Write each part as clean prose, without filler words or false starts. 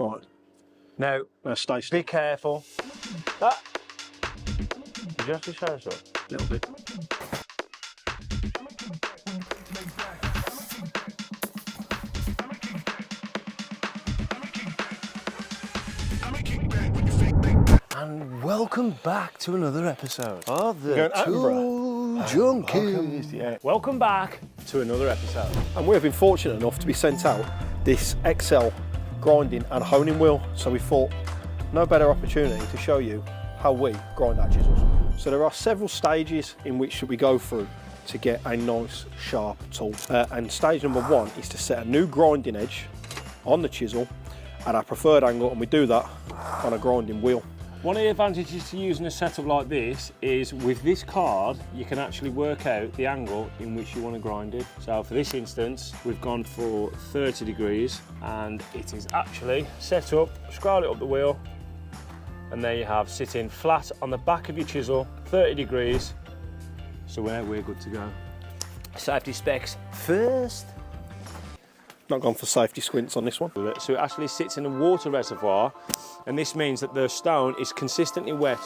Right. Now, Stay still. be careful. Ah. Did you actually say so? A little bit. And welcome back to another episode of the TO Junkies. Yeah. Welcome back to another episode. And we've been fortunate enough to be sent out this XL grinding and honing wheel. So we thought no better opportunity to show you how we grind our chisels. So there are several stages in which we go through to get a nice sharp tool. And stage number one is to set a new grinding edge on the chisel at our preferred angle, and we do that on a grinding wheel. One of the advantages to using a setup like this is with this card you can actually work out the angle in which you want to grind it. So for this instance we've gone for 30 degrees and it is actually set up, scroll it up the wheel, and there you have sitting flat on the back of your chisel, 30 degrees. So we're good to go. Safety specs first. Not gone for safety squints on this one. So it actually sits in a water reservoir, and this means that the stone is consistently wet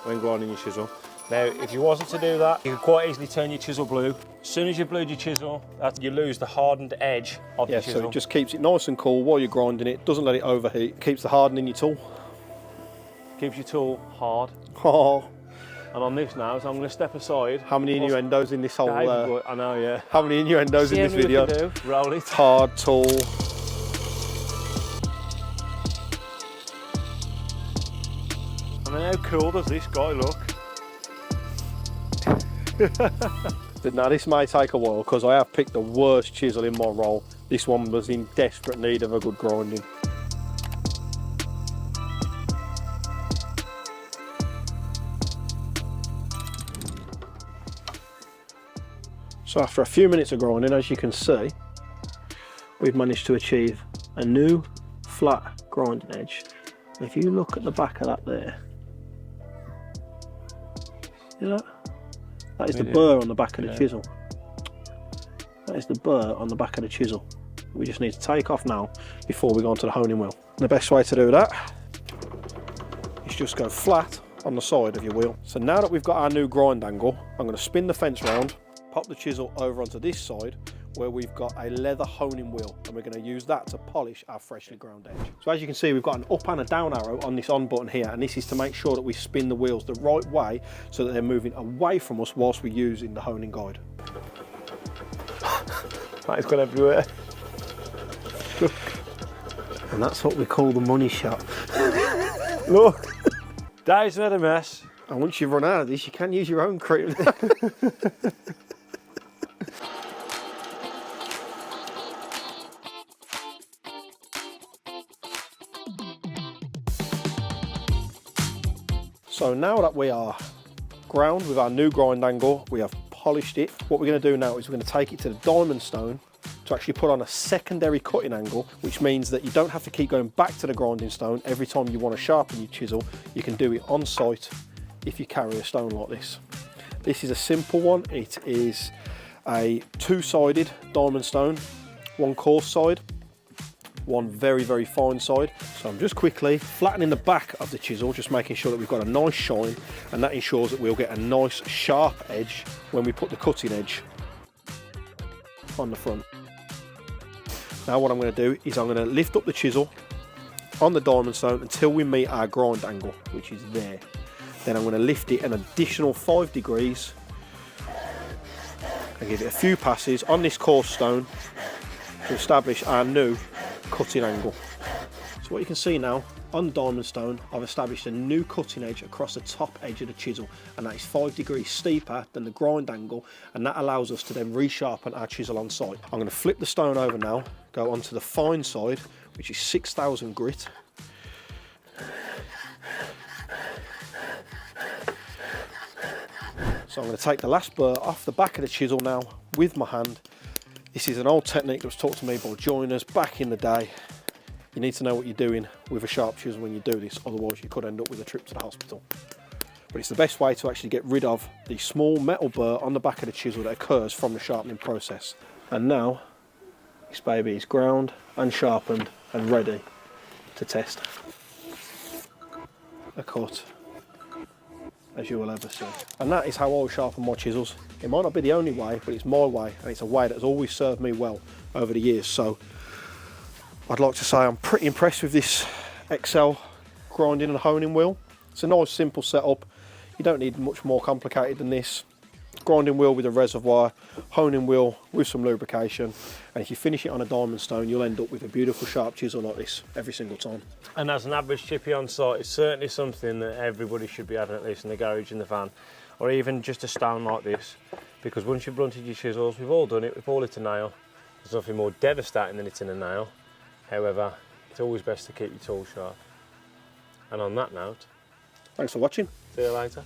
when grinding your chisel. Now, if you wasn't to do that, you could quite easily turn your chisel blue. As soon as you blued your chisel, you lose the hardened edge of the chisel. So it just keeps it nice and cool while you're grinding it, doesn't let it overheat, keeps the hardening in your tool. Keeps your tool hard. Oh. And on this now, so I'm going to step aside. How many innuendos in this whole... I know, yeah. How many innuendos in this video? Roll it. Hard tool. I mean, how cool does this guy look? Now this may take a while because I have picked the worst chisel in my roll. This one was in desperate need of a good grinding. So after a few minutes of grinding, as you can see, we've managed to achieve a new flat grinding edge. If you look at the back of that there, see that? That is the burr on the back of the chisel. That is the burr on the back of the chisel. We just need to take off now before we go onto the honing wheel. The best way to do that is just go flat on the side of your wheel. So now that we've got our new grind angle, I'm going to spin the fence round, pop the chisel over onto this side where we've got a leather honing wheel, and we're going to use that to polish our freshly ground edge. So as you can see, we've got an up and a down arrow on this on button here, and this is to make sure that we spin the wheels the right way so that they're moving away from us whilst we're using the honing guide. That is gone everywhere. Look. And that's what we call the money shot. Look. Dave's made a mess. And once you've run out of this, you can use your own cream. So now that we are ground with our new grind angle, we have polished it. What we're going to do now is we're going to take it to the diamond stone to actually put on a secondary cutting angle, which means that you don't have to keep going back to the grinding stone every time you want to sharpen your chisel. You can do it on site if you carry a stone like this. This is a simple one. It is a two-sided diamond stone, one coarse side, one very, very fine side. So I'm just quickly flattening the back of the chisel, just making sure that we've got a nice shine, and that ensures that we'll get a nice sharp edge when we put the cutting edge on the front. Now what I'm going to do is I'm going to lift up the chisel on the diamond stone until we meet our grind angle, which is there. Then I'm going to lift it an additional 5 degrees and give it a few passes on this coarse stone to establish our new cutting angle. So what you can see now, on the diamond stone, I've established a new cutting edge across the top edge of the chisel, and that is 5 degrees steeper than the grind angle, and that allows us to then resharpen our chisel on site. I'm going to flip the stone over now, go onto the fine side, which is 6000 grit. So I'm going to take the last burr off the back of the chisel now with my hand. This is an old technique that was taught to me by joiners back in the day. You need to know what you're doing with a sharp chisel when you do this, otherwise you could end up with a trip to the hospital. But it's the best way to actually get rid of the small metal burr on the back of the chisel that occurs from the sharpening process. And now, this baby is ground and sharpened and ready to test a cut as you will ever see. And that is how I sharpen my chisels. It might not be the only way, but it's my way, and it's a way that has always served me well over the years. So I'd like to say I'm pretty impressed with this XL grinding and honing wheel. It's a nice simple setup. You don't need much more complicated than this. Grinding wheel with a reservoir, honing wheel with some lubrication, and if you finish it on a diamond stone, you'll end up with a beautiful sharp chisel like this every single time. And as an average chippy on site, it's certainly something that everybody should be having, at least in the garage, in the van, or even just a stone like this, because once you've blunted your chisels, we've all done it, we've all hit a nail. There's nothing more devastating than hitting a nail. However, it's always best to keep your tools sharp. And on that note, thanks for watching. See you later.